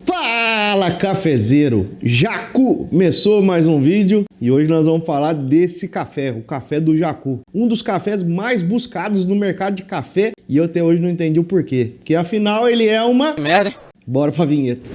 Fala, cafezeiro! Jacu! Começou mais um vídeo e hoje nós vamos falar desse café, o café do Jacu. Um dos cafés mais buscados no mercado de café e eu até hoje não entendi o porquê. Porque afinal ele é uma merda. Bora pra vinheta.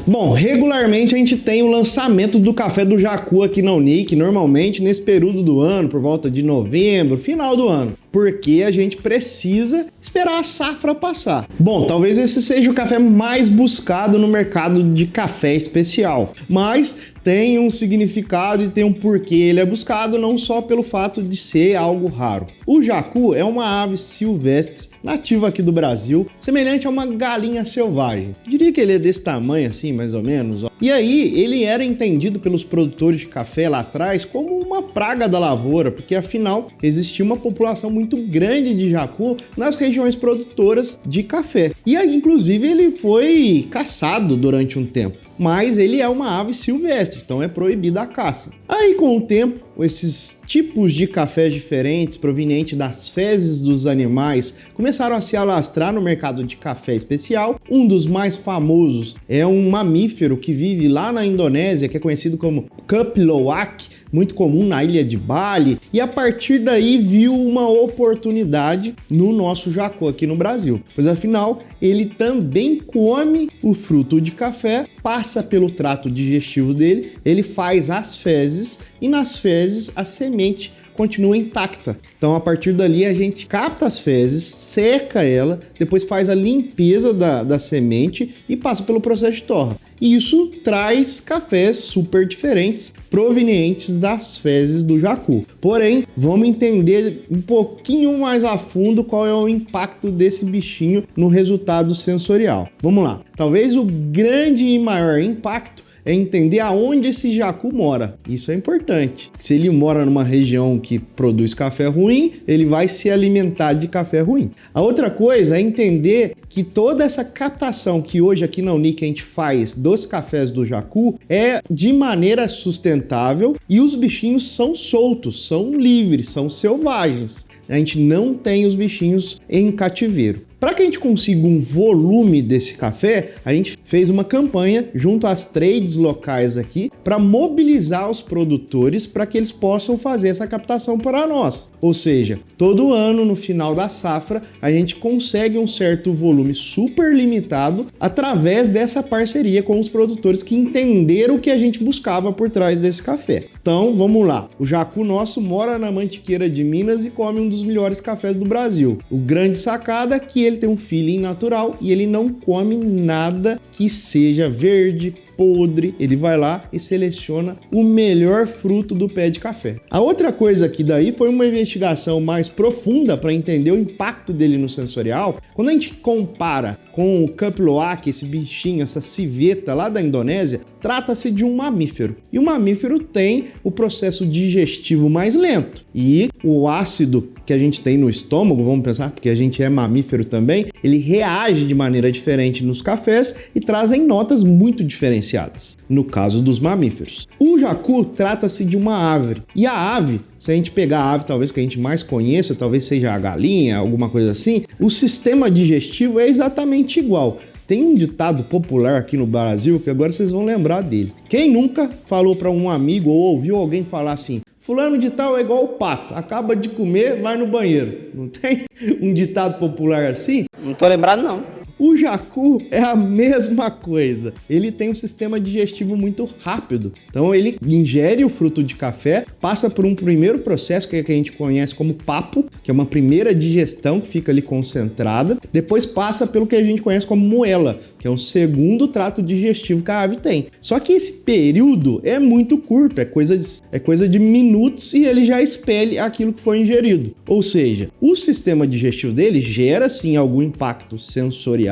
Bom, regularmente a gente tem o lançamento do café do Jacu aqui na Unique, normalmente nesse período do ano, por volta de novembro, final do ano, porque a gente precisa esperar a safra passar. Bom, talvez esse seja o café mais buscado no mercado de café especial, mas tem um significado e tem um porquê ele é buscado, não só pelo fato de ser algo raro. O jacu é uma ave silvestre nativa aqui do Brasil, semelhante a uma galinha selvagem. Eu diria que ele é desse tamanho assim, mais ou menos. Ó. E aí, ele era entendido pelos produtores de café lá atrás como uma praga da lavoura, porque afinal existia uma população muito grande de jacu nas regiões produtoras de café. E aí, inclusive, ele foi caçado durante um tempo. Mas ele é uma ave silvestre, então é proibida a caça. Aí, com o tempo, esses tipos de cafés diferentes, provenientes das fezes dos animais, começaram a se alastrar no mercado de café especial. Um dos mais famosos é um mamífero que vive lá na Indonésia, que é conhecido como Kopi Luwak, muito comum na ilha de Bali, e a partir daí viu uma oportunidade no nosso jacu aqui no Brasil, pois afinal ele também come o fruto de café, passa pelo trato digestivo dele, ele faz as fezes e nas fezes a semente continua intacta. Então, a partir dali, a gente capta as fezes, seca ela, depois faz a limpeza da semente e passa pelo processo de torra. E isso traz cafés super diferentes, provenientes das fezes do jacu. Porém, vamos entender um pouquinho mais a fundo qual é o impacto desse bichinho no resultado sensorial. Vamos lá. Talvez o grande e maior impacto é entender aonde esse jacu mora. Isso é importante. Se ele mora numa região que produz café ruim, ele vai se alimentar de café ruim. A outra coisa é entender que toda essa captação que hoje aqui na Unique a gente faz dos cafés do jacu é de maneira sustentável e os bichinhos são soltos, são livres, são selvagens. A gente não tem os bichinhos em cativeiro. Para que a gente consiga um volume desse café, a gente fez uma campanha junto às trades locais aqui para mobilizar os produtores para que eles possam fazer essa captação para nós. Ou seja, todo ano, no final da safra, a gente consegue um certo volume super limitado através dessa parceria com os produtores que entenderam o que a gente buscava por trás desse café. Então, vamos lá. O jacu nosso mora na Mantiqueira de Minas e come um dos melhores cafés do Brasil. O grande sacada é que ele tem um feeling natural e ele não come nada que seja verde, podre. Ele vai lá e seleciona o melhor fruto do pé de café. A outra coisa aqui daí foi uma investigação mais profunda para entender o impacto dele no sensorial. Quando a gente compara com o Kopi Luwak, esse bichinho, essa civeta lá da Indonésia, trata-se de um mamífero. E o mamífero tem o processo digestivo mais lento. E o ácido que a gente tem no estômago, vamos pensar, porque a gente é mamífero também, ele reage de maneira diferente nos cafés e trazem notas muito diferenciadas, no caso dos mamíferos. O jacu trata-se de uma ave. E a ave, se a gente pegar a ave talvez que a gente mais conheça, talvez seja a galinha, alguma coisa assim, o sistema digestivo é exatamente igual. Tem um ditado popular aqui no Brasil que agora vocês vão lembrar dele. Quem nunca falou para um amigo ou ouviu alguém falar assim: fulano de tal é igual o pato, acaba de comer, vai no banheiro. Não tem um ditado popular assim? Não tô lembrado não. O jacu é a mesma coisa. Ele tem um sistema digestivo muito rápido. Então ele ingere o fruto de café, passa por um primeiro processo que a gente conhece como papo, que é uma primeira digestão que fica ali concentrada. Depois passa pelo que a gente conhece como moela, que é um segundo trato digestivo que a ave tem. Só que esse período é muito curto, é coisa de minutos e ele já expele aquilo que foi ingerido. Ou seja, o sistema digestivo dele gera sim algum impacto sensorial,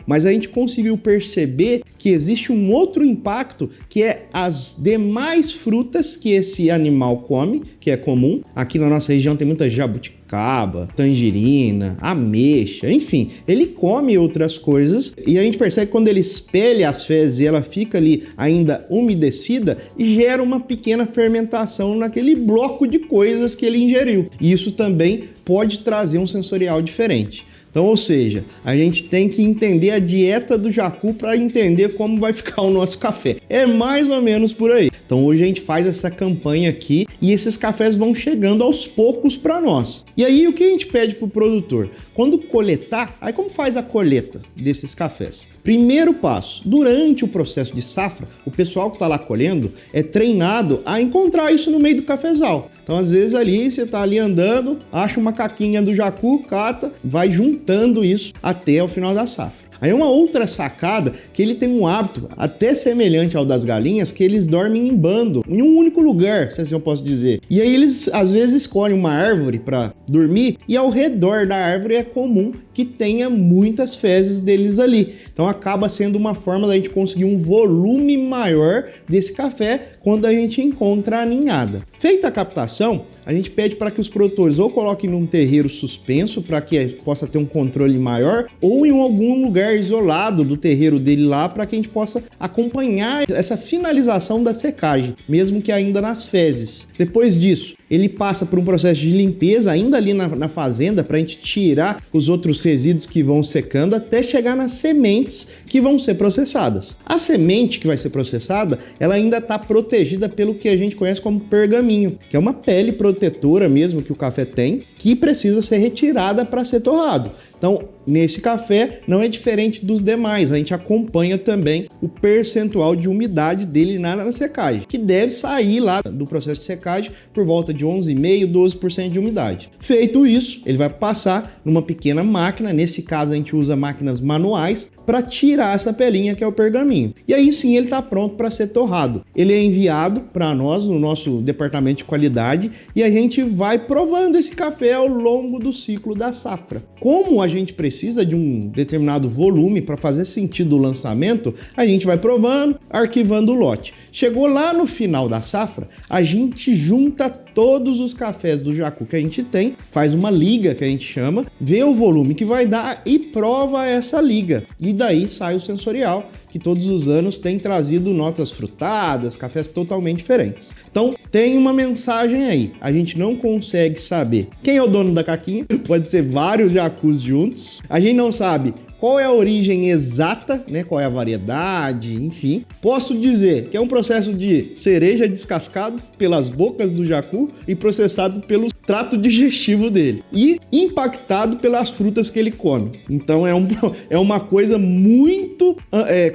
mas a gente conseguiu perceber que existe um outro impacto que é as demais frutas que esse animal come, que é comum. Aqui na nossa região tem muita jabuticaba, jabuticaba, tangerina, ameixa, enfim, ele come outras coisas e a gente percebe que quando ele espelha as fezes e ela fica ali ainda umedecida, gera uma pequena fermentação naquele bloco de coisas que ele ingeriu. E isso também pode trazer um sensorial diferente. Então, ou seja, a gente tem que entender a dieta do jacu para entender como vai ficar o nosso café. É mais ou menos por aí. Então, hoje a gente faz essa campanha aqui e esses cafés vão chegando aos poucos para nós. E aí, o que a gente pede para o produtor? Quando coletar, aí como faz a coleta desses cafés? Primeiro passo, durante o processo de safra, o pessoal que está lá colhendo é treinado a encontrar isso no meio do cafezal. Então, às vezes ali, você tá ali andando, acha uma caquinha do jacu, cata, vai juntando isso até o final da safra. Aí uma outra sacada, que ele tem um hábito até semelhante ao das galinhas, que eles dormem em bando, em um único lugar, se assim eu posso dizer. E aí eles às vezes escolhem uma árvore para dormir e ao redor da árvore é comum que tenha muitas fezes deles ali. Então acaba sendo uma forma da gente conseguir um volume maior desse café quando a gente encontra a ninhada. Feita a captação, a gente pede para que os produtores ou coloquem num terreiro suspenso para que possa ter um controle maior ou em algum lugar isolado do terreiro dele lá para que a gente possa acompanhar essa finalização da secagem, mesmo que ainda nas fezes. Depois disso, ele passa por um processo de limpeza ainda ali na fazenda para a gente tirar os outros resíduos que vão secando até chegar nas sementes que vão ser processadas. A semente que vai ser processada, ela ainda está protegida pelo que a gente conhece como pergaminho, que é uma pele protetora mesmo que o café tem, que precisa ser retirada para ser torrado. Então, nesse café não é diferente dos demais, a gente acompanha também o percentual de umidade dele na secagem, que deve sair lá do processo de secagem por volta de 11,5%, 12% de umidade. Feito isso, ele vai passar numa pequena máquina, nesse caso a gente usa máquinas manuais, para tirar essa pelinha que é o pergaminho. E aí sim ele está pronto para ser torrado. Ele é enviado para nós, no nosso departamento de qualidade, e a gente vai provando esse café ao longo do ciclo da safra. Como a gente precisa de um determinado volume para fazer sentido o lançamento, a gente vai provando, arquivando o lote. Chegou lá no final da safra, a gente junta todos os cafés do jacu que a gente tem, faz uma liga que a gente chama, vê o volume que vai dar e prova essa liga. E daí sai o sensorial, que todos os anos tem trazido notas frutadas, cafés totalmente diferentes. Então, tem uma mensagem aí. A gente não consegue saber quem é o dono da caquinha, pode ser vários jacus juntos. A gente não sabe qual é a origem exata, né? Qual é a variedade, enfim. Posso dizer que é um processo de cereja descascado pelas bocas do jacu e processado pelo trato digestivo dele e impactado pelas frutas que ele come. Então é uma coisa muito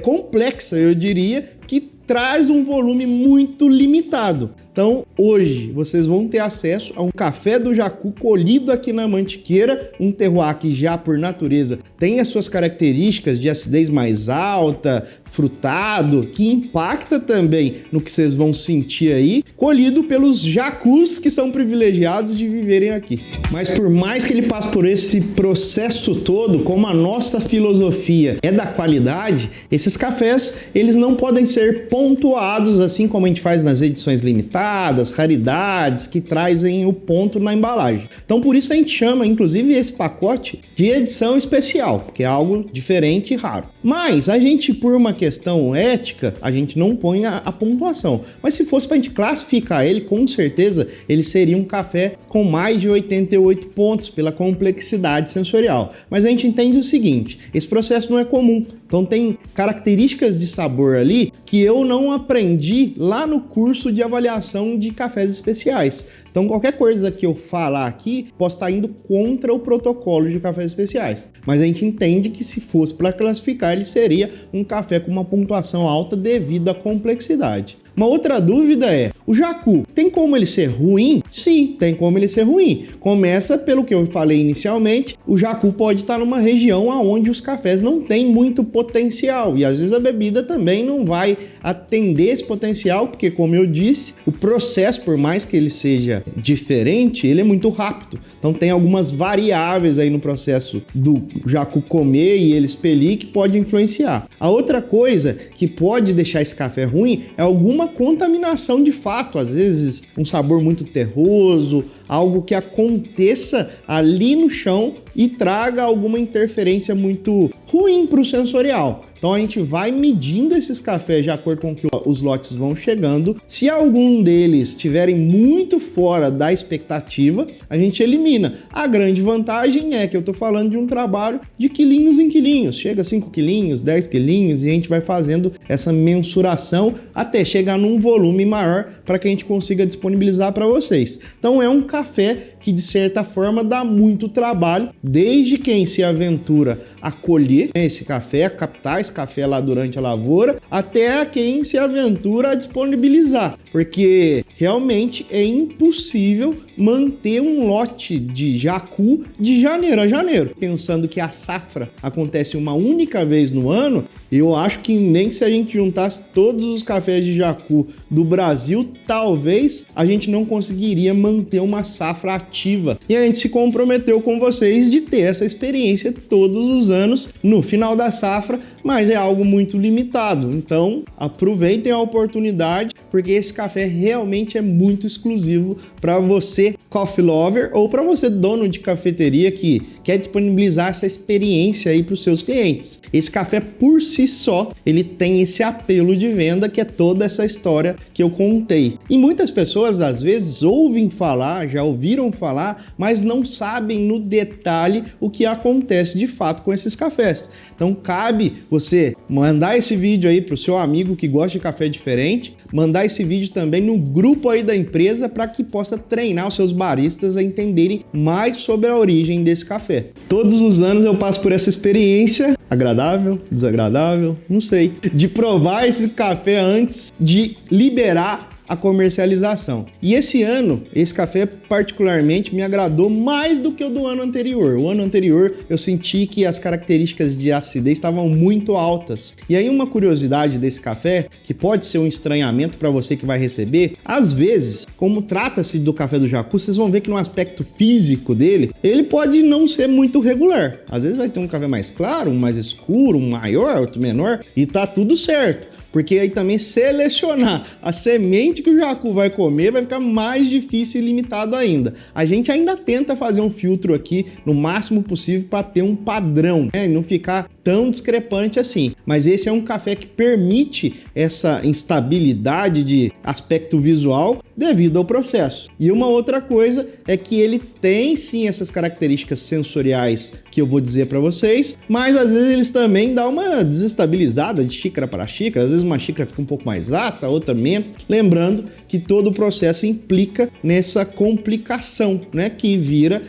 complexa, eu diria, que traz um volume muito limitado. Então, hoje, vocês vão ter acesso a um café do jacu colhido aqui na Mantiqueira, um terroir que já, por natureza, tem as suas características de acidez mais alta, frutado, que impacta também no que vocês vão sentir aí, colhido pelos jacus que são privilegiados de viverem aqui. Mas por mais que ele passe por esse processo todo, como a nossa filosofia é da qualidade, esses cafés, eles não podem ser pontuados assim como a gente faz nas edições limitadas, raridades, que trazem o ponto na embalagem. Então por isso a gente chama, inclusive, esse pacote de edição especial, que é algo diferente e raro. Mas a gente, por uma questão ética, a gente não põe a pontuação. Mas se fosse para a gente classificar ele, com certeza ele seria um café com mais de 88 pontos pela complexidade sensorial. Mas a gente entende o seguinte, esse processo não é comum. Então tem características de sabor ali que eu não aprendi lá no curso de avaliação de cafés especiais. Então qualquer coisa que eu falar aqui, posso estar indo contra o protocolo de cafés especiais. Mas a gente entende que se fosse para classificar, ele seria um café com uma pontuação alta devido à complexidade. Uma outra dúvida é, o jacu, tem como ele ser ruim? Sim, tem como ele ser ruim. Começa pelo que eu falei inicialmente, o jacu pode estar numa região onde os cafés não têm muito potencial e às vezes a bebida também não vai atender esse potencial, porque como eu disse, o processo, por mais que ele seja diferente, ele é muito rápido. Então tem algumas variáveis aí no processo do jacu comer e ele expelir que pode influenciar. A outra coisa que pode deixar esse café ruim é alguma contaminação de fato, às vezes um sabor muito terroso, algo que aconteça ali no chão e traga alguma interferência muito ruim para o sensorial. Então a gente vai medindo esses cafés de acordo com que os lotes vão chegando. Se algum deles estiverem muito fora da expectativa, a gente elimina. A grande vantagem é que eu estou falando de um trabalho de quilinhos em quilinhos. Chega a 5 quilinhos, 10 quilinhos e a gente vai fazendo essa mensuração até chegar num volume maior para que a gente consiga disponibilizar para vocês. Então é um café que de certa forma dá muito trabalho, desde quem se aventura a colher esse café, a captar esse café lá durante a lavoura, até quem se aventura a disponibilizar, porque realmente é impossível manter um lote de jacu de janeiro a janeiro. Pensando que a safra acontece uma única vez no ano, eu acho que nem se a gente juntasse todos os cafés de jacu do Brasil, talvez a gente não conseguiria manter uma safra ativa. E a gente se comprometeu com vocês de ter essa experiência todos os anos no final da safra, mas é algo muito limitado. Então, aproveitem a oportunidade, porque esse café realmente é muito exclusivo para você, coffee lover, ou para você, dono de cafeteria, que quer disponibilizar essa experiência aí para os seus clientes. Esse café, por si só, ele tem esse apelo de venda, que é toda essa história que eu contei. E muitas pessoas, às vezes, ouvem falar, já ouviram falar, mas não sabem no detalhe o que acontece de fato com esses cafés. Então, cabe você mandar esse vídeo aí para o seu amigo que gosta de café diferente, mandar esse vídeo também no grupo aí da empresa para que possa treinar os seus baristas a entenderem mais sobre a origem desse café. Todos os anos eu passo por essa experiência, agradável, desagradável, não sei, de provar esse café antes de liberar a comercialização. E esse ano, esse café particularmente me agradou mais do que o do ano anterior. O ano anterior eu senti que as características de acidez estavam muito altas. E aí uma curiosidade desse café, que pode ser um estranhamento para você que vai receber, às vezes, como trata-se do café do jacu, vocês vão ver que no aspecto físico dele, ele pode não ser muito regular. Às vezes vai ter um café mais claro, um mais escuro, um maior, outro menor, e tá tudo certo. Porque aí também selecionar a semente que o jacu vai comer vai ficar mais difícil e limitado ainda. A gente ainda tenta fazer um filtro aqui no máximo possível para ter um padrão, né? E não ficar tão discrepante assim. Mas esse é um café que permite essa instabilidade de aspecto visual devido ao processo. E uma outra coisa é que ele tem sim essas características sensoriais que eu vou dizer para vocês, mas às vezes eles também dão uma desestabilizada de xícara para xícara. Às vezes uma xícara fica um pouco mais ácida, outra menos. Lembrando que todo o processo implica nessa complicação, né, que vira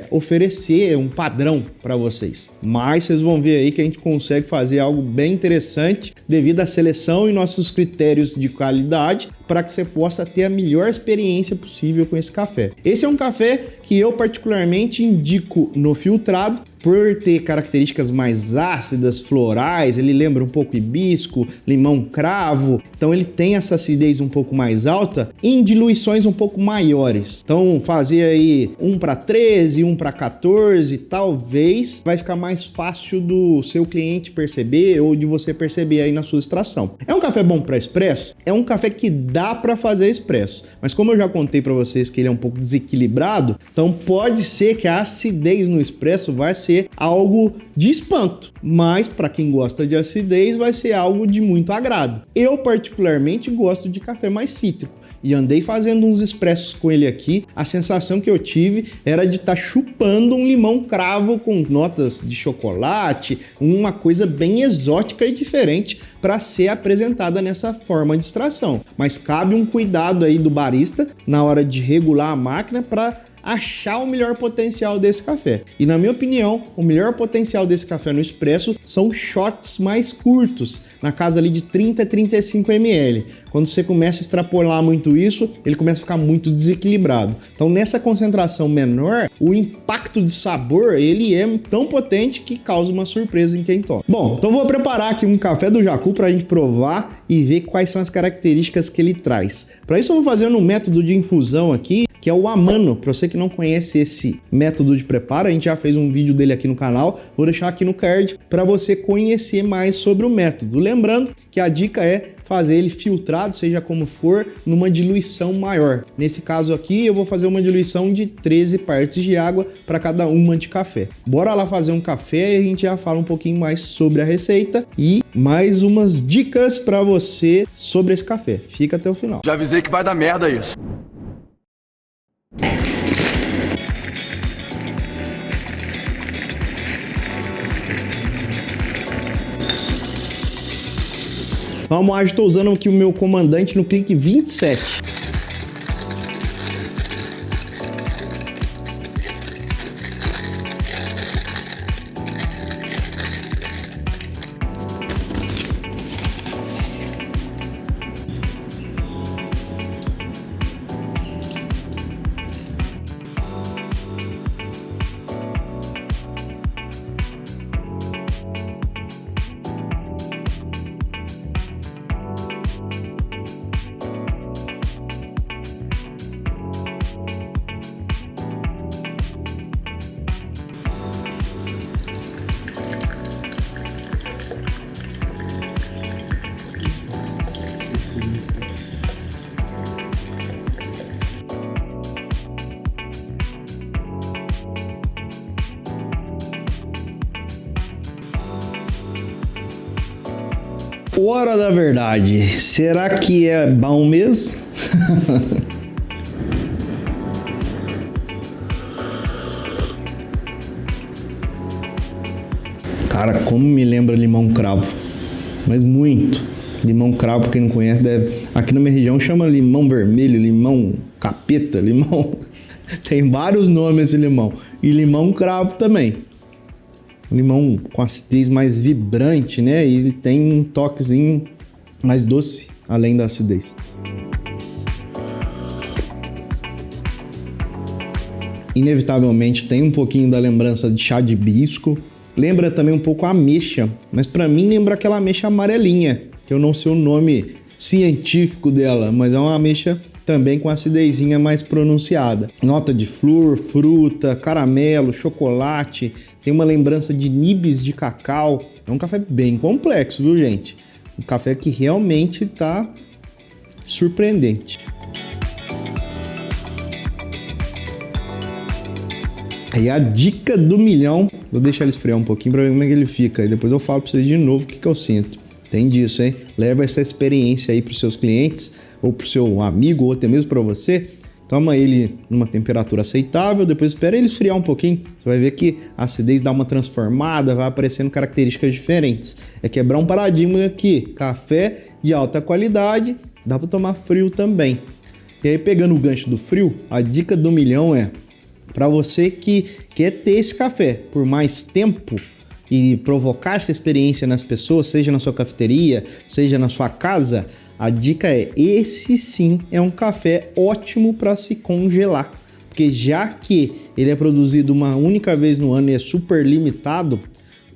oferecer um padrão para vocês. Mas vocês vão ver aí que a gente consegue fazer algo bem interessante devido à seleção e nossos critérios de qualidade para que você possa ter a melhor experiência possível com esse café. Esse é um café que eu particularmente indico no filtrado, por ter características mais ácidas, florais, ele lembra um pouco hibisco, limão cravo, então ele tem essa acidez um pouco mais alta em diluições um pouco maiores. Então fazer aí 1 para 13, 1 para 14, talvez vai ficar mais fácil do seu cliente perceber ou de você perceber aí na sua extração. É um café bom para expresso? É um café que dá para fazer expresso, mas como eu já contei para vocês que ele é um pouco desequilibrado, então pode ser que a acidez no expresso vai ser algo de espanto, mas para quem gosta de acidez vai ser algo de muito agrado. Eu particularmente gosto de café mais cítrico e andei fazendo uns expressos com ele aqui. A sensação que eu tive era de estar chupando um limão cravo com notas de chocolate, uma coisa bem exótica e diferente para ser apresentada nessa forma de extração. Mas cabe um cuidado aí do barista na hora de regular a máquina para achar o melhor potencial desse café. E na minha opinião, o melhor potencial desse café no expresso são shots mais curtos, na casa ali de 30 a 35 ml. Quando você começa a extrapolar muito isso, ele começa a ficar muito desequilibrado. Então nessa concentração menor, o impacto de sabor, ele é tão potente que causa uma surpresa em quem toma. Bom, então vou preparar aqui um café do jacu para a gente provar e ver quais são as características que ele traz. Para isso eu vou fazer um método de infusão aqui, que é o Amano. Para você que não conhece esse método de preparo, a gente já fez um vídeo dele aqui no canal, vou deixar aqui no card para você conhecer mais sobre o método. Lembrando que a dica é fazer ele filtrado, seja como for, numa diluição maior. Nesse caso aqui, eu vou fazer uma diluição de 13 partes de água para cada uma de café. Bora lá fazer um café e a gente já fala um pouquinho mais sobre a receita e mais umas dicas para você sobre esse café. Fica até o final. Já avisei que vai dar merda isso. Vamos lá, estou usando aqui o meu comandante no clique 27. Hora da verdade. Será que é bom mesmo? Cara, como me lembra limão cravo. Mas muito. Limão cravo, pra quem não conhece, deve... Aqui na minha região chama limão vermelho, limão capeta, limão... Tem vários nomes esse limão. E limão cravo também. Limão com acidez mais vibrante, né? E ele tem um toquezinho mais doce, além da acidez. Inevitavelmente tem um pouquinho da lembrança de chá de hibisco. Lembra também um pouco a ameixa, mas para mim lembra aquela ameixa amarelinha, que eu não sei o nome científico dela, mas é uma ameixa também com acidezinha mais pronunciada. Nota de flor, fruta, caramelo, chocolate, tem uma lembrança de nibs de cacau. É um café bem complexo, viu, gente? Um café que realmente tá surpreendente. Aí a dica do milhão, vou deixar ele esfriar um pouquinho para ver como é que ele fica, e depois eu falo para vocês de novo o que eu sinto. Tem disso, hein? Leva essa experiência aí para os seus clientes, ou para o seu amigo, ou até mesmo para você. Toma ele numa temperatura aceitável, depois espera ele esfriar um pouquinho. Você vai ver que a acidez dá uma transformada, vai aparecendo características diferentes. É quebrar um paradigma aqui. Café de alta qualidade, dá para tomar frio também. E aí, pegando o gancho do frio, a dica do milhão é para você que quer ter esse café por mais tempo e provocar essa experiência nas pessoas, seja na sua cafeteria, seja na sua casa, a dica é, esse sim é um café ótimo para se congelar, porque já que ele é produzido uma única vez no ano e é super limitado,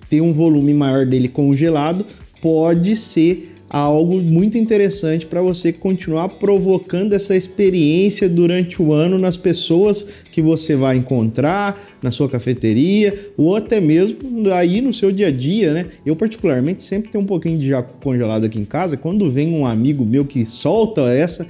ter um volume maior dele congelado pode ser algo muito interessante para você continuar provocando essa experiência durante o ano nas pessoas que você vai encontrar na sua cafeteria ou até mesmo aí no seu dia a dia, né? Eu particularmente sempre tenho um pouquinho de jacu congelado aqui em casa. Quando vem um amigo meu que solta essa,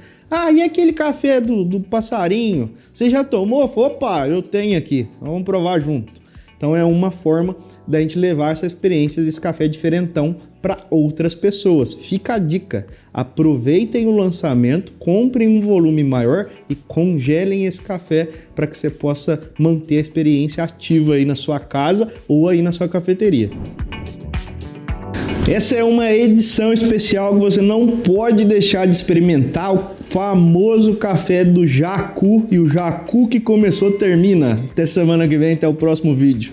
e aquele café do passarinho, você já tomou? Opa, eu tenho aqui, então vamos provar junto. Então é uma forma da gente levar essa experiência desse café diferentão para outras pessoas. Fica a dica, aproveitem o lançamento, comprem um volume maior e congelem esse café para que você possa manter a experiência ativa aí na sua casa ou aí na sua cafeteria. Essa é uma edição especial que você não pode deixar de experimentar, o famoso café do Jacu, e o Jacu que começou termina. Até semana que vem, até o próximo vídeo.